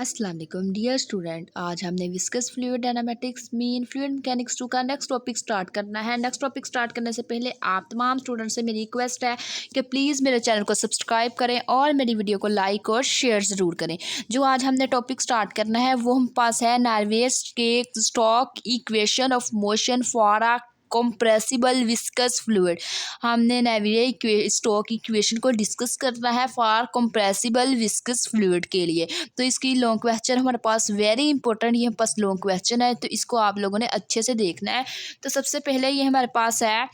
अस्सलाम वालेकुम dear student. आज हमने viscous fluid dynamics mean fluid mechanics 2 का नेक्स्ट टॉपिक स्टार्ट करना है। नेक्स्ट टॉपिक स्टार्ट करने से पहले आप तमाम स्टूडेंट से मेरी रिक्वेस्ट है कि प्लीज़ मेरे चैनल को सब्सक्राइब करें और मेरी वीडियो को लाइक और शेयर ज़रूर करें। जो आज हमने टॉपिक स्टार्ट करना है वो हम पास है नार्वेस के Stokes equation of motion for a compressible viscous fluid. हमने नेवियर स्टोक्स इक्वेशन को डिस्कस करना है फॉर कंप्रेसिबल विस्कस फ्लूइड के लिए। तो इसकी लॉन्ग क्वेश्चन हमारे पास वेरी इंपॉर्टेंट, ये पास लॉन्ग क्वेश्चन है, तो इसको आप लोगों ने अच्छे से देखना है। तो सबसे पहले ये हमारे पास है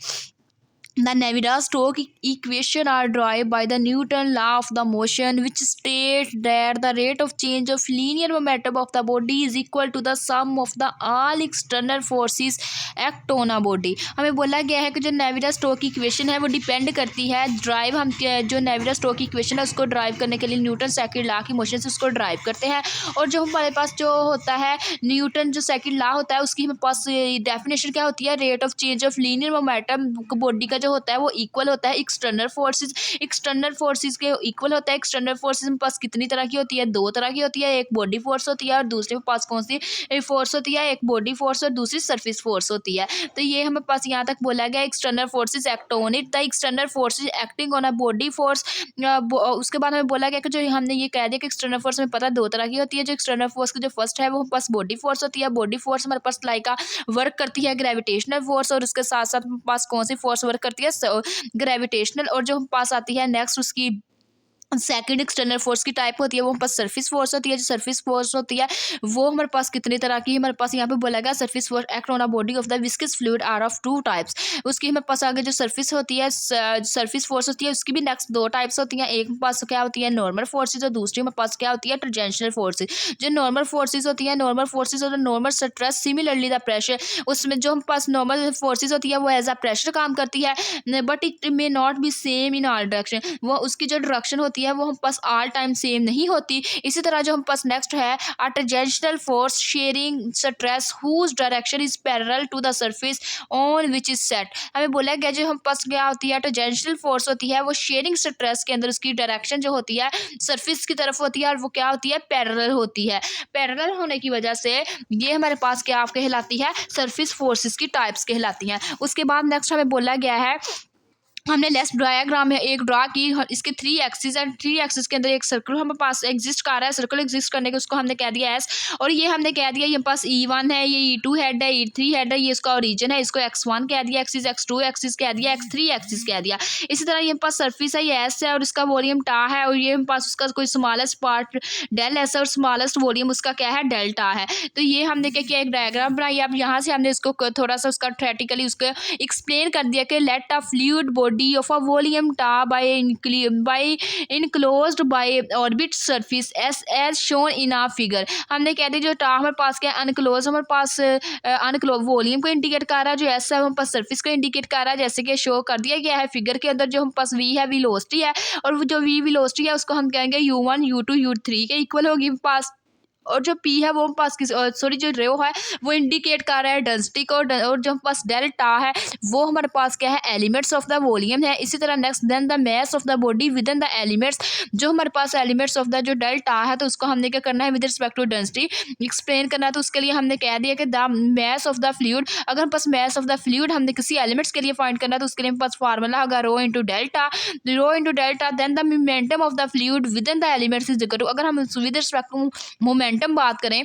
The Navier-Stokes equation are derived by the Newton law of the motion, which states that the rate of change of linear momentum of the body is equal to the sum of the all external forces act on a body। हमें बोला गया है कि जो Navier-Stokes equation है वो depend करती है ड्राइव, हम जो Navier-Stokes इक्वेशन है उसको ड्राइव करने के लिए न्यूटन सेकंड लॉ की मोशन से उसको ड्राइव करते हैं। और जो हमारे पास जो होता है न्यूटन जो सेकंड लॉ होता है उसकी हमारे पास डेफिनेशन क्या होती है, rate of change of linear momentum body का जो होता है वो इक्वल होता है एक्सटर्नल फोर्सेस के इक्वल होता है। एक्सटर्नल फोर्सेस में पास कितनी तरह की होती है, दो तरह की होती है, एक बॉडी फोर्स होती है और दूसरे में पास कौन सी फोर्स होती है, एक बॉडी फोर्स और दूसरी सरफेस फोर्स होती है। तो ये हमें पास यहाँ तक बोला गया external forces act on it, the external forces acting on a body force. उसके बाद हमें बोला गया कि जो हमने ये कह दिया कि एक्सटर्नल फोर्स में पता दो तरह की होती है। जो एक्सटर्नल फोर्स की जो फर्स्ट है वो पास बॉडी फोर्स होती है। बॉडी फोर्स हमारे पास लाइक वर्क करती है ग्रेविटेशनल फोर्स, और उसके साथ साथ पास कौन सी फोर्स वर्क करती है, ग्रेविटेशनल। और जो पास आती है नेक्स्ट उसकी सेकंड एक्सटर्नल फोर्स की टाइप होती है वो हमारे पास सरफेस फोर्स होती है। जो सरफेस फोर्स होती है वो हमारे पास कितनी तरह की, हमारे पास यहाँ पे बोला गया surface force act on a body of the viscous fluid are of two types. उसकी हमारे पास आगे जो सरफेस होती है सरफेस फोर्स होती है उसकी भी नेक्स्ट दो टाइप्स होती हैं। एक हमारे पास क्या होती है नॉर्मल फोर्सेज और दूसरी हमारे पास क्या होती है टेंजेंशियल फोर्सेज। जो नॉर्मल फोर्सेज होती है नॉर्मल फोर्सेज और normal stress similarly the pressure, उसमें जो हमारे पास नॉर्मल फोर्सेज होती है वो एज अ प्रेशर काम करती है, but it may not be same in all direction. वो उसकी जो डायरेक्शन होती है वो हम पास ऑल टाइम सेम नहीं होती। इसी तरह जो हम पास नेक्स्ट है a tangential force shearing stress whose direction is parallel to the surface on which is set. हमें बोला गया जो हम पास क्या होती है टेंजेंशियल फोर्स होती है वो शेयरिंग स्ट्रेस के अंदर उसकी डायरेक्शन जो होती है सरफेस की तरफ होती है और वो क्या होती है पैरेलल होती है। पैरेलल होने की वजह से ये हमारे पास क्या कहलाती है सरफेस फोर्सेस की टाइप्स कहलाती हैं। उसके बाद नेक्स्ट हमें बोला गया है, हमने लेस डायग्राम है एक ड्रा की, इसके 3 एक्सिस एंड 3 एक्सिस के अंदर एक सर्कल हमारे पास एग्जिस्ट कर रहा है। सर्कल एग्जिस्ट करने के उसको हमने कह दिया एस, और ये हमने कह दिया ये पास E1 है, ये E2 हेड है, E3 हेड है, ये इसका ओरिजिन है, इसको X1 कह दिया, एक्सिस X2 एक्सिस कह दिया, X3 एक्सिस कह दिया। इसी तरह ये पास सरफेस है, ये एस है और इसका वॉल्यूम टा है, और ये पास उसका कोई स्मॉलेस्ट पार्ट डेल एस है और स्मॉलेस्ट वॉल्यूम उसका क्या है डेल्टा है। तो ये हमने क्या किया एक डायग्राम बनाई। अब यहाँ से हमने इसको थोड़ा सा उसका थ्योरेटिकली उसको एक्सप्लेन कर दिया कि let a fluid body of a volume ta by enclosed by orbit surface as shown in a figure। हमने कह दिया जो टा हमारे पास क्या अनक्लोज हमारे पास अनक्लोज वॉल्यूम को इंडिकेट कर रहा है, जो एस है हमारे पास सरफेस को इंडिकेट कर रहा है, जैसे कि शो कर दिया गया है फिगर के अंदर। जो हमारे पास वी है वेलोसिटी है, और वो जो वी वेलोसिटी है उसको हम कहेंगे U1 U2 U3 के इक्वल होगी पास। और जो पी है वो पास किस सॉरी जो रो है वो इंडिकेट कर रहा है डेंसिटी को, और जो पास डेल्टा है वो हमारे पास क्या है एलिमेंट्स ऑफ द वॉल्यूम है। इसी तरह next then the mass of the body within the elements, जो हमारे पास एलिमेंट्स ऑफ द जो डेल्टा है तो उसको हमने क्या करना है with respect to density explain करना है। तो उसके लिए हमने कह दिया कि the mass of the fluid, अगर हम पास मास ऑफ द फ्लूइड हमने किसी एलिमेंट्स के लिए फाइंड करना है तो उसके लिए पास फार्मूला होगा rho into delta then the momentum of the fluid within the elements is equal to, अगर हम विद रिस्पेक्ट टू मोमेंटम बात करें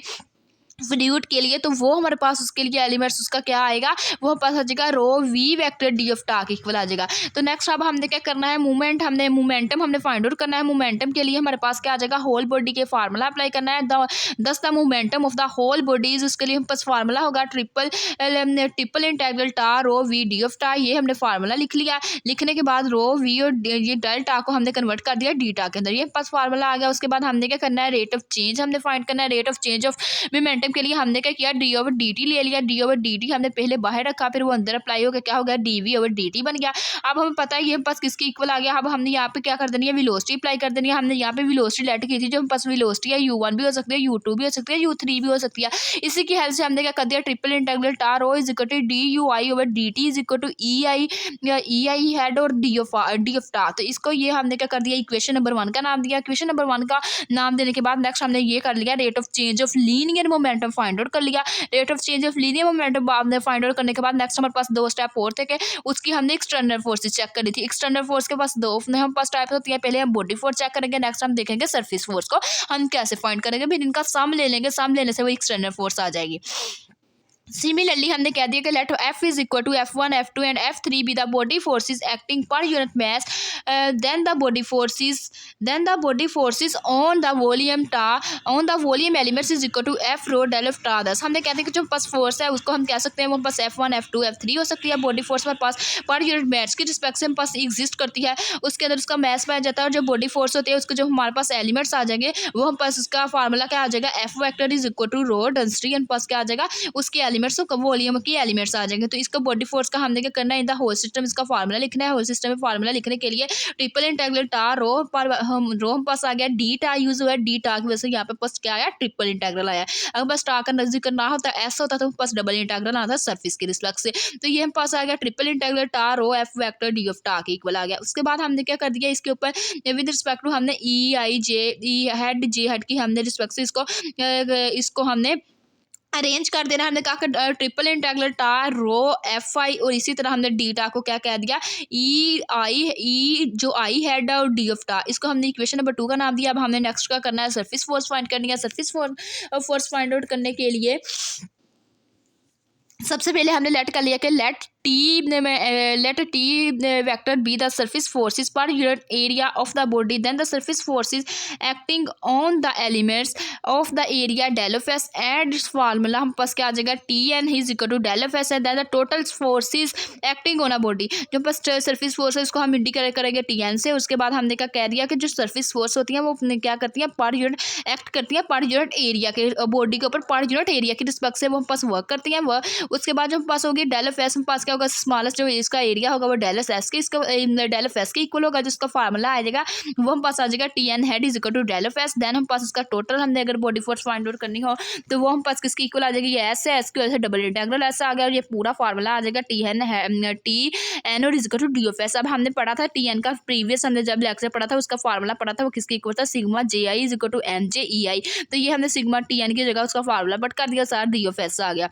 फ्लूइड के लिए तो वो हमारे पास उसके लिए एलिमेंट्स उसका क्या आएगा वो पास आ जाएगा रो वी वेक्टर डी ऑफ टा के इक्वल आ जाएगा। तो नेक्स्ट अब हमने क्या करना है मोमेंटम हमने फाइंड आउट करना है। मोमेंटम के लिए हमारे पास क्या आ जाएगा होल बॉडी के फार्मूला अप्लाई करना है। Thus the momentum of the whole bodies, उसके लिए हम पास फार्मूला होगा ट्रिपल इंटेग्रल टा रो वी डी ऑफ टा। ये हमने फार्मूला लिख लिया। लिखने के बाद रो वी और ये डेल टा को हमने कन्वर्ट कर दिया डी टा के अंदर, ये पास फार्मूला आ गया। उसके बाद हमने क्या करना है रेट ऑफ चेंज हमने फाइंड करना है, rate of change of momentum time के लिए हमने क्या किया, डी ओवर डी टी ले लिया। डी ओवर डी टी हमने पहले बाहर रखा, फिर वो अंदर अप्लाई हो गया, क्या हो गया, D V over D T बन गया। अब हमें पता है ये पास किसके इक्वल आ गया। अब हमने यहाँ पे क्या कर देनी है, वेलोसिटी अप्लाई कर देनी है। हमने यहाँ पे वेलोसिटी लेट की थी, जो हम पास वेलोसिटी है U1 भी हो सकती है, U2 भी हो सकती है, U3 भी हो सकती है। इसी की हेल्प से हमने क्या कर दिया, triple integral tau rho is equal to d u i over D t is equal to e i head और डी ऑफ टा। तो इसको ये हमने क्या कर दिया, इक्वेशन नंबर 1 का नाम दिया। इक्वेशन नंबर 1 का नाम देने के बाद नेक्स्ट हमने ये कर लिया, rate of change of linear momentum find out कर लिया। Rate of change of linear momentum आपने फाइंड आउट करने के बाद नेक्स्ट हमारे पास 2 स्टेप और थे कि उसकी हमने एक्सटर्नल फोर्सेस चेक करी थी। एक्सटर्नल फोर्स के पास 2 हम पास टाइप होती है, पहले हम बॉडी फोर्स चेक करेंगे, नेक्स्ट हम देखेंगे सरफेस फोर्स को हम कैसे फाइंड करेंगे, फिर इनका सम ले लेंगे, सम लेने से वो एक्सटर्नल फोर्स आ जाएगी। सिमिलरली हमने कह दिया कि let F is equal to F1 F2 and F3 be the body forces acting पर unit mass, then the body forces on the volume elements is equal to F rho del of tau. Thus हमने कहते हैं कि जो पास force है उसको हम कह सकते हैं वो पास F1 F2 F3 हो सकती है। बॉडी फोर्स हमारे पास पर यूनिट मास की रिस्पेक्ट से हम पास एग्जिस्ट करती है, उसके अंदर उसका मास पाया जाता है। और जो बॉडी फोर्स होती है उसके जो हमारे पास एलिमेंट्स आ जाएंगे वो हम पास उसका फार्मूला क्या आ जाएगा, F vector is equal to rho density and पास क्या आ जाएगा, उसके एलिमेंट्स वॉल्यूम के एलिमेंट्स आ जाएंगे। तो इसका बॉडी फोर्स का हमने क्या करना है, इन द होल सिस्टम इसका फार्मूला लिखना है। होल सिस्टम में फार्मूला लिखने के लिए ट्रिपल इंटीग्रल टा रो पर हम पास आ गया, डी टा यूज हुआ, डी टा की वजह से यहाँ पे पास क्या आया, ट्रिपल इंटीग्रल आया। अगर बस टा का नजदीक ना होता एस होता तो पास डबल इंटीग्रल आता सरफेस के रिस्पेक्ट से। तो ये हम पास आ गया triple integral tau row F vector D of टा के इक्वल आ गया। उसके बाद हमने क्या कर दिया, इसके ऊपर विद रिस्पेक्ट टू हमने ई I J head J head की हमने रिस्पेक्ट से इसको हमने अरेंज कर देना। हमने कहा ट्रिपल इंटीग्रल टा रो एफ आई, और इसी तरह हमने डी टा को क्या कह दिया, जो आई हेड और डी ऑफ टा, इसको हमने इक्वेशन नंबर 2 का नाम दिया। अब हमने नेक्स्ट क्या करना है, सरफेस फोर्स फाइंड करनी है। सरफेस फोर्स फाइंड आउट करने के लिए सबसे पहले हमने लेट कर लिया कि let t vector be the surface forces per unit area of the body, then the surface forces acting on the elements of the area del of s and formula हम पास क्या आ जाएगा, T n is equal to del of s है, then the total forces acting on a body. जो पास surface force है उसको हम इंडिकेट करेंगे टी एन से। उसके बाद हमने क्या कह दिया कि जो सरफेस फोर्स होती है वो क्या करती है, पर यूनिट एक्ट करती है पर यूनिट एरिया के, बॉडी के ऊपर पर यूनिट एरिया की रिस्पेक्ट से वो हम पास वर्क करती हैं। वह उसके बाद जो हम पास होगी डेल ऑफ एस, हम पास होगा स्मॉलेस्ट जो इसका एरिया होगा वो डेल एस के, इसका डेल ऑफ एस के इक्वल होगा। जिसका फार्मूला आ जाएगा वो हम पास आ जाएगा T N head is equal to del of S. Then हम पास इसका टोटल हमने अगर बॉडी फोर्स फाइंड आउट करनी हो तो वो हम पास किसकी इक्वल आ जाएगी, ये एस है, एस की वजह से डबल इंटीग्रल एस आ गया और ये पूरा फार्मूला आ जाएगा टी एन और is equal to D of S. अब हमने पढ़ा था टी एन का प्रीवियस हमने जब लेक्चर पढ़ा था उसका फार्मूला पढ़ा था, वो किसकी इक्वल था, sigma j i is equal to n j e i. तो ये हमने सिग्मा टी एन की जगह उसका फार्मूला बट कर दिया, सारा डी ऑफ एस आ गया।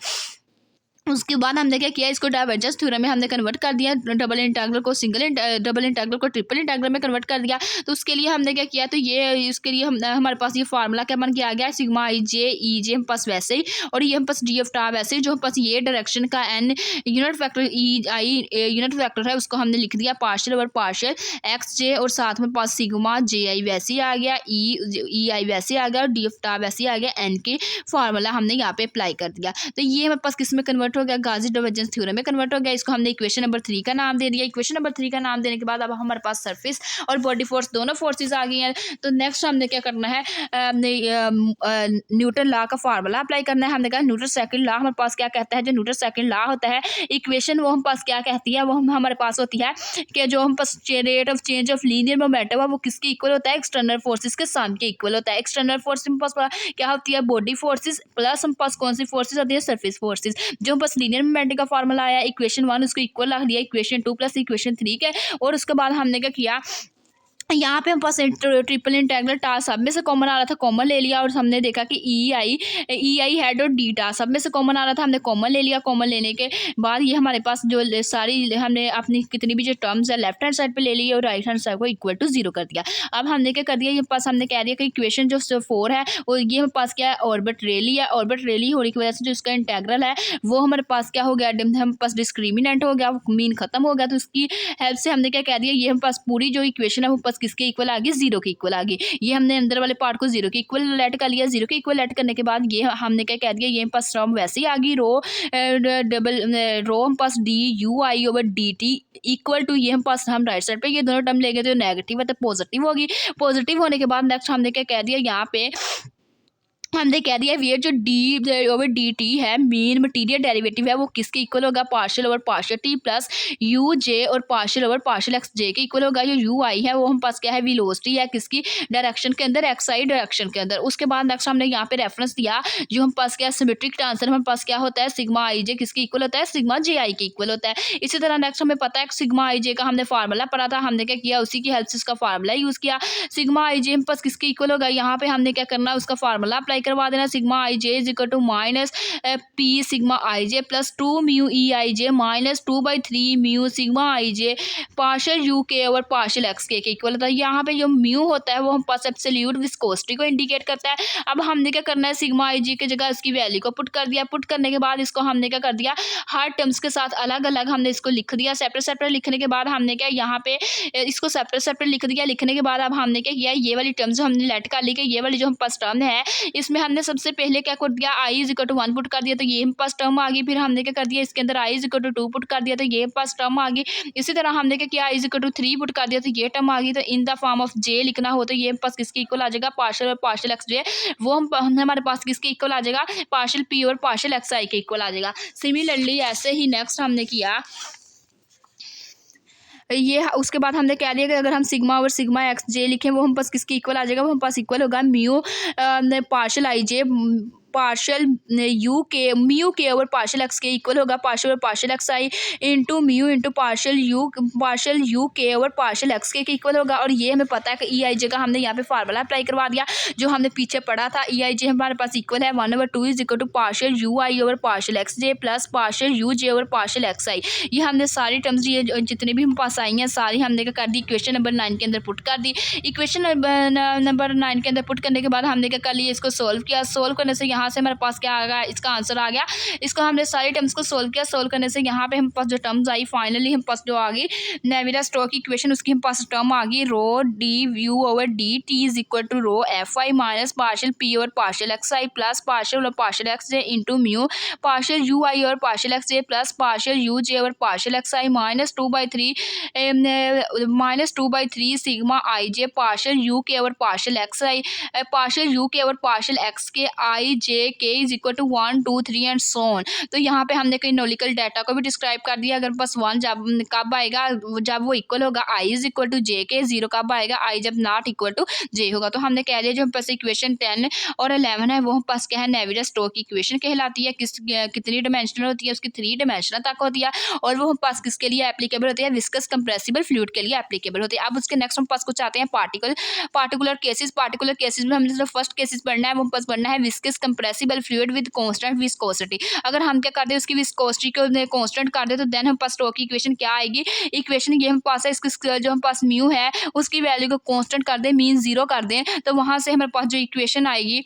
उसके बाद हमने क्या किया, इसको डाइवर्जेंस थ्योरम में हमने कन्वर्ट कर दिया, डबल इंटीग्रल को ट्रिपल इंटीग्रल में कन्वर्ट कर दिया। तो उसके लिए हमने क्या किया, तो ये उसके लिए हमारे पास ये फार्मूला क्या बन के आ गया, सिग्मा आई जे ई जे हम पास वैसे ही, और ये हम पास डी ऑफ टा वैसे ही, जो हम पास ये डायरेक्शन का N unit factor E I unit factor है उसको हमने लिख दिया पार्शियल और पार्शियल एक्स जे, और साथ में पास सिग्मा जे आई वैसे ही आ गया, ई आई वैसे आ गया और डी ऑफ टा वैसे आ गया, एन के फार्मूला हमने यहाँ पे अप्लाई कर दिया। तो ये हमारे पास किस में कन्वर्ट हो गया, गाजी डाइवर्जेंस थ्योरम में कन्वर्ट हो गया। इसको हमने इक्वेशन नंबर 3 का नाम दे दिया। इक्वेशन नंबर 3 का नाम देने के बाद अब हमारे पास सरफेस और बॉडी फोर्स दोनों फोर्सेस आ गई हैं। तो नेक्स्ट हमने क्या करना है, न्यूटन लॉ का फार्मूला अप्लाई करना है। हमने कहा न्यूटन सेकंड लॉ हमारे पास क्या कहता है, जो न्यूटन सेकंड लॉ होता है इक्वेशन वो हम पास क्या कहती है, वो हमारे पास होती है कि जो हम पास rate of change of linear momentum है वो किसके इक्वल होता है, एक्सटर्नल फोर्सेस के सम के इक्वल होता है। एक्सटर्नल फोर्स हम पास क्या होती है, बॉडी फोर्सेस प्लस हम पास कौन सी फोर्सेस होती है, सरफेस फोर्सेस। जो हम पास लीनियर मोमेंटम का फार्मूला आया इक्वेशन 1 उसको इक्वल रख दिया इक्वेशन 2 प्लस इक्वेशन 3 के, और उसके बाद हमने क्या किया, यहाँ पे हम पास ट्रिपल इंटीग्रल टा सब में से कॉमन आ रहा था, कॉमन ले लिया और हमने देखा कि ई आई हेड और डी टा सब में से कॉमन आ रहा था, हमने कॉमन ले लिया। कॉमन लेने के बाद ये हमारे पास जो सारी हमने अपनी कितनी भी जो टर्म्स है लेफ्ट हैंड साइड पे ले ली और राइट हैंड साइड को इक्वल टू 0 कर दिया। अब हमने क्या कर दिया, ये पास हमने कह दिया कि इक्वेशन जो 4 है वो ये हमारे पास क्या है, ऑर्बिट रेली है। ऑर्बिट रेली होने की वजह से जो इसका इंटीग्रल है वो हमारे पास क्या हो गया, हम पास डिस्क्रिमिनेंट हो गया, मीन खत्म हो गया। तो उसकी हेल्प से हमने क्या कह दिया, ये हम पास पूरी जो इक्वेशन है वो पास किसके इक्वल आ गई, 0 के इक्वल आ गई। ये हमने अंदर वाले पार्ट को 0 के इक्वल लेट कर लिया। 0 के इक्वल लेट करने के बाद ये हमने क्या कह दिया, ये पास टर्म वैसे ही आ गई, रो हम पास d u i over D t equal to, ये हम पास हम राइट साइड पे ये दोनों टर्म ले गए तो नेगेटिव है तो पॉजिटिव होगी। पॉजिटिव होने के बाद नेक्स्ट हमने क्या कह दिया, यहाँ पे हमने कह दिया वेयर जो डी ओवर डी टी है मेन मटीरियल डेरिवेटिव है वो किसके इक्वल होगा, partial over partial t plus u j और partial over partial x j के इक्वल होगा। जो यू आई है वो हम पास क्या है, वेलोसिटी है किसकी, डायरेक्शन के अंदर, एक्स आई डायरेक्शन के अंदर। उसके बाद नेक्स्ट हमने यहाँ पे रेफरेंस दिया जो हम पास क्या है, सिमेट्रिक ट्रांसफर हमारे पास क्या होता है, सिग्मा आई जे किसके इक्वल होता है, सिग्मा जे आई के इक्वल होता है। इसी तरह नेक्स्ट हमें पता है सिग्मा आई जे का हमने फार्मूला पढ़ा था, हमने क्या किया, उसी की हेल्प से इसका फार्मूला यूज किया। सिग्मा आई जे हम पास किसके इक्वल होगा, यहाँ पे हमने क्या करना है, उसका फार्मूला अप्लाई करवा देना, sigma I J is equal to minus P sigma I J plus 2 mu E I J minus 2/3 mu sigma I J partial you के over partial x K equal होता है। यहाँ पे जो म्यू होता है वो हम पास एब्सोल्यूट विस्कोसिटी को इंडिकेट करता है। अब हमने क्या करना है, सिग्मा आई जी की जगह इसकी वैल्यू को पुट कर दिया, पुट करने के बाद इसको हमने क्या कर दिया, हर टर्म्स के साथ अलग अलग हमने इसको लिख दिया, सेपरेट सेपरेट लिखने के बाद हमने क्या यहाँ पे इसको सेपरेट सेपरेट लिख दिया। लिखने के बाद अब हमने क्या किया, ये वाली टर्म्स हमने लेट कर ली कि ये वाली जो हम पास टर्म है इसमें हमने सबसे पहले क्या कर दिया, आई इज इक्वल टू 1 पुट कर दिया तो ये हम पास टर्म आ गई। फिर हमने क्या कर दिया, इसके अंदर आई इज इक्वल टू 2 पुट कर दिया तो ये पास टर्म आ गई। इसी तरह हमने क्या किया, आई इज इक्वल टू 3 पुट कर दिया तो ये टर्म आ गई। तो इन द फॉर्म ऑफ जे लिखना हो तो ये पास किसके इक्वल आ जाएगा, पार्शियल और पार्शियल एक्स जे, वो हम हमारे पास किसके इक्वल आ जाएगा, पार्शियल पी और पार्शियल एक्स आई के इक्वल आ जाएगा। सिमिलरली ऐसे ही नेक्स्ट हमने किया ये, उसके बाद हमने क्या लिया कि अगर हम सिग्मा और सिग्मा एक्स जे लिखें वो हम पास किसके इक्वल आ जाएगा, वो हम पास इक्वल होगा mu partial I J partial you के म्यू के over partial x K equal होगा, पार्शियल और partial x I into mu into partial you के over partial x K equal होगा। और ये हमें पता है कि ई आई जे का हमने यहाँ पे फार्मूला अप्लाई करवा दिया जो हमने पीछे पढ़ा था। ई आई जे हमारे पास इक्वल है 1/2 is equal to partial u i over partial x j plus partial u j over partial x i. ये हमने सारी टर्म्स ये जितने भी हम पास आई हैं सारी हमने क्या कर दी, इक्वेशन नंबर 9 के अंदर पुट कर दी। इक्वेशन नंबर 9 के अंदर पुट करने के बाद हमने क्या कर लिया, इसको सोल्व किया। सोल्व करने से यहाँ से हमारे पास क्या आ गया, इसका आंसर आ गया। इसको हमने सारी टर्म्स को सोल्व किया, सोल्व करने से यहाँ पे हम पास जो टर्म्स आई फाइनली हम पास जो आ गई नेवियर-स्टोक्स इक्वेशन, उसकी हम पास टर्म आ गई rho d u over D t is equal to rho f i minus partial p over partial x i plus partial और partial x j into mu partial u i और partial x j plus partial u j और partial x i minus 2/3 sigma I J partial you के over partial x i partial you के over partial x k i j k is equal to 1 2 3 and so on. तो यहाँ पे हमने कई नोलिकल data को भी डिस्क्राइब कर दिया। अगर बस 1 जब कब आएगा, जब वो इक्वल होगा आई इज इक्वल टू जे के, 0 कब आएगा, आई जब नॉट इक्वल टू जे होगा। तो हमने कह लिया जो हम पास इक्वेशन 10 और 11 है वो हम पास क्या है, नेवियर-स्टोक्स इक्वेशन कहलाती है। कितनी डिमेंशनल होती है, उसकी 3 डिमेंशनल तक होती है और वो हम पास किसके लिए एप्लीकेबल होती है, विस्कस कंप्रेसिबल फ्लूइड के लिए एप्लीकेबल होती है। अब उसके नेक्स्ट हम पास कुछ आते हैं पार्टिकुलर केसेस में हमने जो फर्स्ट केसेस पढ़ना है वो पास पढ़ना है viscous compressible fluid with constant viscosity. अगर हम क्या कर दे उसकी विस्कोसिटी को कांस्टेंट कर दे तो देन हम पास स्टोक्स की इक्वेशन क्या आएगी, इक्वेशन ये हम पास है इसकी जो हम पास म्यू है उसकी वैल्यू को कांस्टेंट कर दे, मीन 0 कर दें तो वहाँ से हमारे पास जो इक्वेशन आएगी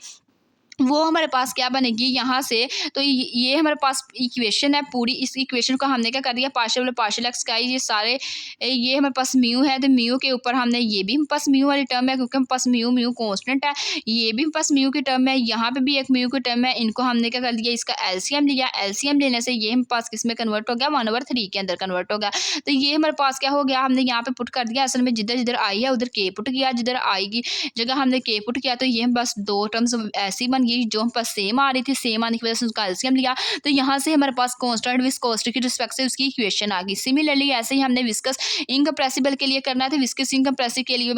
वो हमारे पास क्या बनेगी यहाँ से। तो ये हमारे पास इक्वेशन है पूरी, इस इक्वेशन को हमने क्या कर दिया, पार्शियल एक्स का ये सारे ये हमारे पास म्यू है तो म्यू के ऊपर हमने ये भी हम पास म्यू वाली टर्म है क्योंकि हम पास म्यू कांस्टेंट है, ये भी हम पास म्यू की टर्म है, यहाँ पे भी एक म्यू की टर्म है। इनको हमने क्या कर दिया, इसका एलसीएम लिया, एलसीएम लेने से ये हम पास किस में कन्वर्ट हो गया, 1/3 के अंदर कन्वर्ट हो गया। तो ये हमारे पास क्या हो गया, हमने यहाँ पे पुट कर दिया। असल में जिधर जिधर आई है उधर के पुट किया, जिधर आई की जगह हमने के पुट किया तो ये हम बस 2 टर्म्स ऐसी बन गई जो हम पास सेम आ रही थी, सेम आने की वजह से उसका एलसीएम लिया तो यहाँ से हमारे पास कांस्टेंट विस्कोसिटी की रिस्पेक्ट से उसकी इक्वेशन आ गई। सिमिलरली ऐसे ही हमने विस्कस इनकम्प्रेसिबल के लिए करना था, विस्कस इनकम्प्रेसिबल के लिए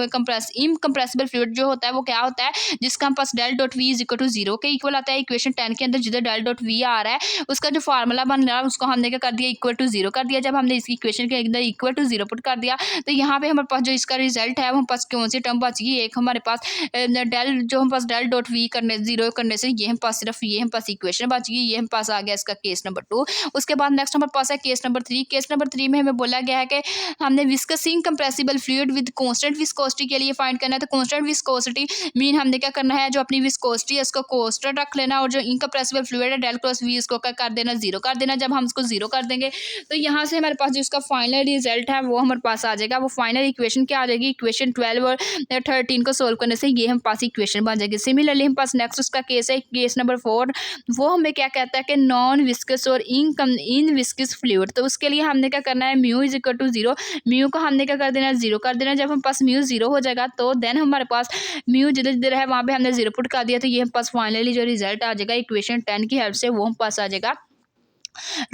इनकम्प्रेसिबल फ्लूइड जो होता है वो क्या होता है, जिसका हम पास del dot v is equal to 0 के इक्वल आता है। इक्वेशन 10 के अंदर जिधर डेल डॉट वी आ रहा है उसका जो फार्मूला बन रहा है उसको हमने क्या कर दिया, इक्वल टू 0 कर दिया। जब हमने इसकी इक्वेशन के अंदर इक्वल टू 0 पुट कर दिया तो यहाँ पे हमारे पास जो इसका रिजल्ट है वो हम पास कौन सी टर्म बच गई, एक हमारे पास डेल जो हम पास डेल डॉट वी करने 0 करने से ये हम पास सिर्फ ये हम पास इक्वेशन बच गई, ये हम पास आ गया इसका केस नंबर 2। उसके बाद नेक्स्ट हमारे पास है केस नंबर 3। केस नंबर 3 में हमें बोला गया है कि हमने viscous incompressible fluid with constant viscosity के लिए फाइंड करना है। तो कांस्टेंट विस्कोसिटी मीन हमने क्या करना है, जो अपनी विस्कोसिटी है उसको कांस्टेंट रख लेना और जो इनकम्प्रेसिबल फ्लूइड है डेल क्रॉस वी इसको क्या कर देना, 0 कर देना। जब हम इसको 0 कर देंगे तो यहाँ से हमारे पास जो इसका फाइनल रिजल्ट है वो हमारे पास आ जाएगा। वो फाइनल इक्वेशन क्या आ जाएगी, इक्वेशन 12 और 13 को सोल्व करने से ये हम पास इक्वेशन बन जाएगी। सिमिलरली हम पास नेक्स्ट उसका केस है केस नंबर 4, वो हमें क्या कहता है कि नॉन विस्कस और इन विस्कस फ्लूइड। तो उसके लिए हमने क्या करना है, mu is equal to 0, mu को हमने क्या कर देना है, 0 कर देना। जब हम पास म्यू 0 हो जाएगा तो देन हमारे पास म्यू जिधर जिधर है वहाँ पे हमने 0 पुट कर दिया, तो ये हम पास फाइनली जो रिजल्ट आ जाएगा इक्वेशन 10 की हेल्प से वो हम पास आ जाएगा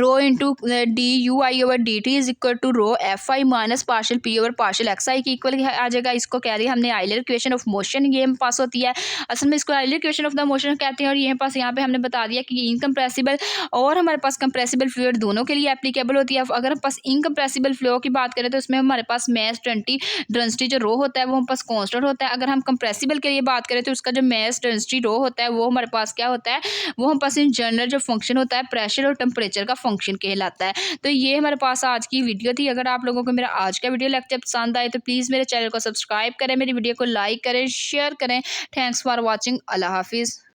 rho into d u i over D t is equal to rho f i minus partial p over partial x i की इक्वल आ जाएगा। इसको कह रही है हमने आइलर इक्वेशन ऑफ मोशन, ये हम पास होती है। असल में इसको Euler equation of the motion कहते हैं। और ये पास यहाँ पे हमने बता दिया कि इनकम्प्रेसिबल और हमारे पास कंप्रेसिबल फ्लूइड दोनों के लिए एप्लीकेबल होती है। अगर हम पास इनकम्प्रेसिबल फ्लो की बात करें तो इसमें हमारे पास मैस डेंसिटी जो रो होता है वो हम पास कॉन्स्टेंट होता है। अगर हम कंप्रेसिबल के लिए बात करें तो उसका जो मैस डेंसिटी रो होता है वो हमारे पास क्या होता है, वो हम पास इन जनरल जो फंक्शन होता है प्रेशर और टेम्परेचर का फंक्शन कहलाता है। तो ये हमारे पास आज की वीडियो थी। अगर आप लोगों को मेरा आज का वीडियो लेक्चर पसंद आए तो प्लीज़ मेरे चैनल को सब्सक्राइब करें, मेरी वीडियो को लाइक करें, शेयर करें। Thanks for watching. अल्लाह हाफिज़।